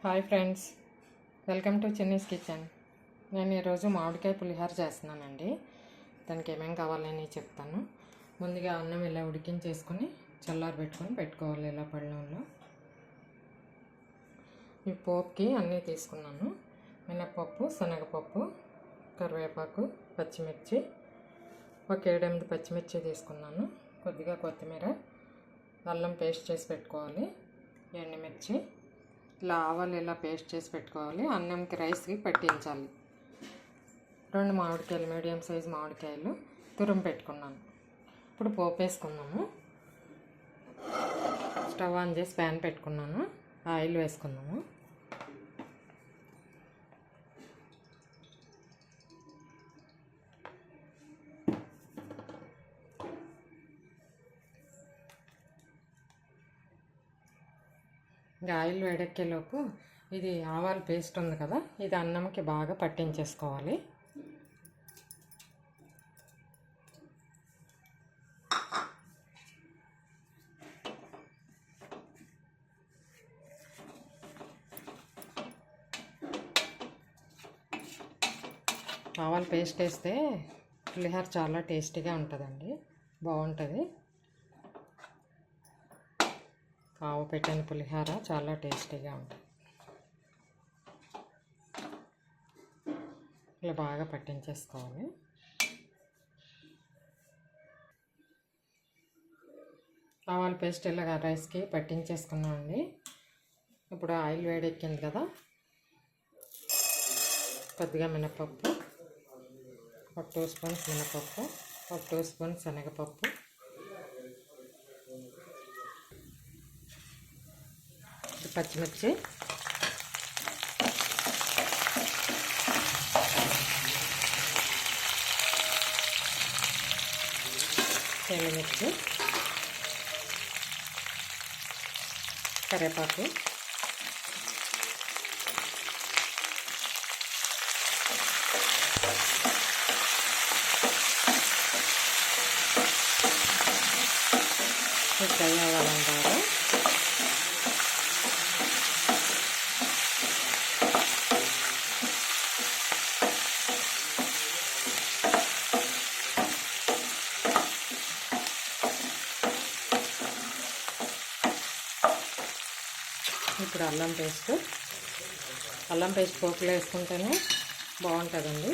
Hi friends, welcome to Chinni's kitchen. నేను ఈరోజు మామిడికాయ పులిహోర చేస్తున్నానండి. దానికి ఏమేమి కావాలని చెప్తాను. ముందుగా అన్నం ఇలా ఉడికించేసుకొని పెట్టుకోవాలి ఇలా పళ్ళెంలో. ఈ పోపుకి అన్నీ తీసుకున్నాను. మినప్పప్పు, శనగపప్పు, కరివేపాకు, పచ్చిమిర్చి, ఒక 7-8 పచ్చిమిర్చి తీసుకున్నాను. కొద్దిగా కొత్తిమీర, అల్లం పేస్ట్ చేసి పెట్టుకోవాలి, ఎండుమిర్చి, ఇలా ఆవాలు ఇలా పేస్ట్ చేసి పెట్టుకోవాలి. అన్నంకి రైస్కి పట్టించాలి. 2 మామిడికాయలు, మీడియం సైజు మామిడికాయలు తురుము పెట్టుకున్నాను. ఇప్పుడు పోపు వేసుకున్నాము. స్టవ్ ఆన్ చేసి ప్యాన్ పెట్టుకున్నాను. ఆయిల్ వేసుకున్నాము. ఆయిల్ వేడెక్కేలోపు ఇది ఆవాల పేస్ట్ ఉంది కదా, ఇది అన్నంకి బాగా పట్టించేసుకోవాలి. ఆవాల పేస్ట్ వేస్తే పులిహోర చాలా టేస్టీగా ఉంటుందండి, బాగుంటుంది. ఆవు పెట్టిన పులిహోర చాలా టేస్టీగా ఉంటుంది. ఇలా బాగా పట్టించేసుకోవాలి. ఆవాల పేస్ట్ ఇలాగా రైస్కి పట్టించేసుకున్నామండి. ఇప్పుడు ఆయిల్ వేడెక్కింది కదా, కొద్దిగా మినపప్పు, 1 2 స్పూన్స్ మినపప్పు, 1 2 స్పూన్స్ శనగపప్పు, పచ్చిమిర్చి, ఎండుమిర్చి, కరివేపాకు, ఫ్రై అవ్వాలంటారు. ఇప్పుడు అల్లం పేస్ట్ పోపులో వేసుకుంటేనే బాగుంటుందండి.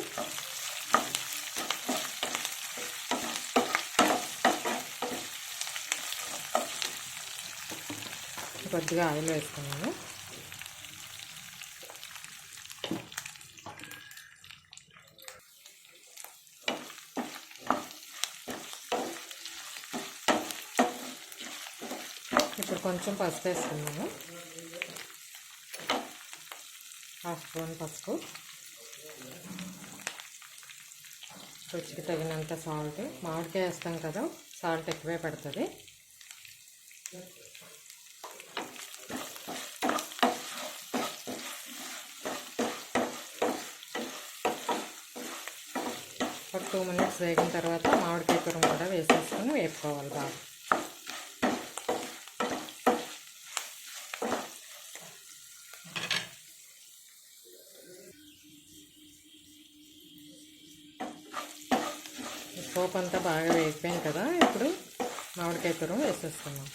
కొద్దిగా ఆయిల్ వేసుకున్నాను. ఇప్పుడు కొంచెం పసుపు వేసుకున్నాను, 1/2 స్పూన్ పసుపు, రుచికి తగినంత సాల్ట్. మామిడికాయ వేస్తాం కదా, సాల్ట్ ఎక్కువే పడుతుంది. ఒక 2 మినిట్స్ వేగిన తర్వాత మామిడికాయ తురుము కూడా వేసేసుకొని వేపుకోవాలి బాగా. పోపు అంతా బాగా వేగిపోయింది కదా, ఇప్పుడు మామిడికాయ తురుము వేసేస్తున్నాం.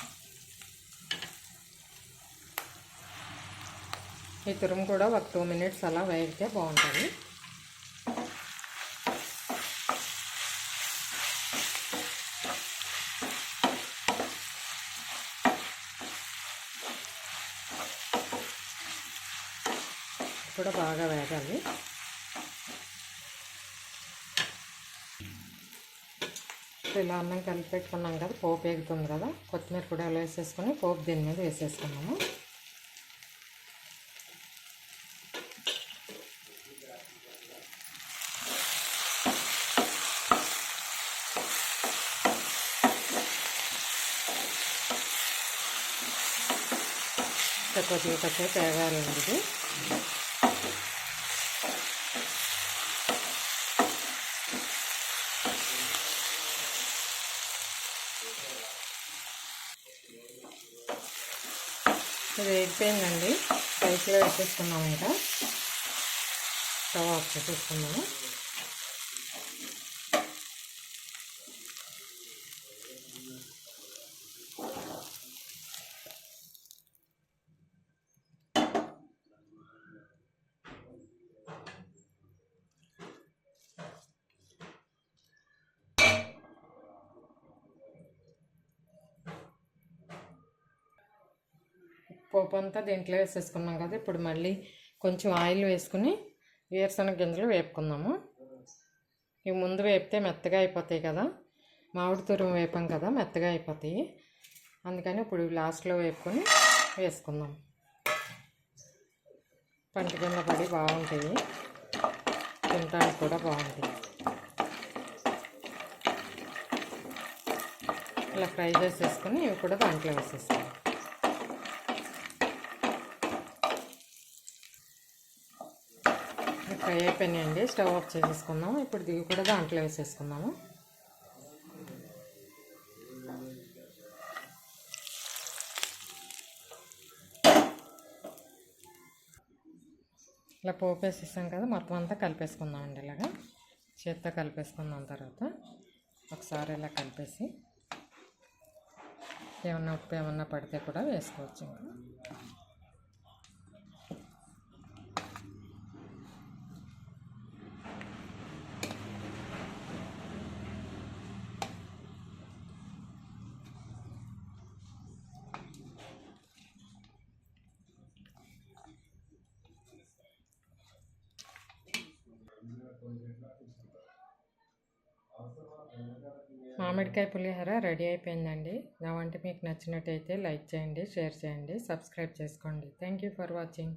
ఈ తురుము కూడా ఒక 2 మినిట్స్ అలా వేగితే బాగుంటుంది. కూడా బాగా వేగాలి. ఇలా అన్నం కలిపి పెట్టుకున్నాం కదా, పోపు వేగుతుంది కదా, కొత్తిమీర కూడా అలా వేసేసుకొని పోపు దీని మీద వేసేసుకున్నాము. కొద్దిగా కాసేపు వేగాలండి ఇది. ఇది వేగిపోయిందండి. రైస్లో వేసేసుకున్నాము. ఇంకా స్టవ్ ఆఫ్ చేసేసుకున్నాము. పోపు అంతా దీంట్లో వేసేసుకున్నాం కదా. ఇప్పుడు మళ్ళీ కొంచెం ఆయిల్ వేసుకుని వేరుశనగ గింజలు వేపుకుందాము. ఇవి ముందు వేపితే మెత్తగా అయిపోతాయి కదా, మామిడి తురుము వేపాం కదా, మెత్తగా అయిపోతాయి. అందుకని ఇప్పుడు లాస్ట్లో వేపుకొని వేసుకుందాం. పంట కింద పడి బాగుంటాయి, తినడానికి కూడా బాగుంటాయి. ఇలా ఫ్రై చేసేసుకొని ఇవి కూడా దాంట్లో వేసేస్తాం. ఫ్రై అయిపోయినాయండి. స్టవ్ ఆఫ్ చేసేసుకుందాం. ఇప్పుడు ఇవి కూడా దాంట్లో వేసేసుకుందాము. ఇలా పోపు వేసేసాం కదా, మొత్తం అంతా కలిపేసుకుందామండి. ఇలాగా చేత్తో కలిపేసుకున్నాం. తర్వాత ఒకసారి ఇలా కలిపేసి ఏమన్నా ఉప్పు ఏమన్నా పడితే కూడా వేసుకోవచ్చు. ఇంకా మామిడికాయ పులిహోర రెడీ అయిపోయిందండి. నా వంట మీకు నచ్చినట్టయితే లైక్ చేయండి, షేర్ చేయండి, సబ్స్క్రైబ్ చేసుకోండి. Thank you for watching.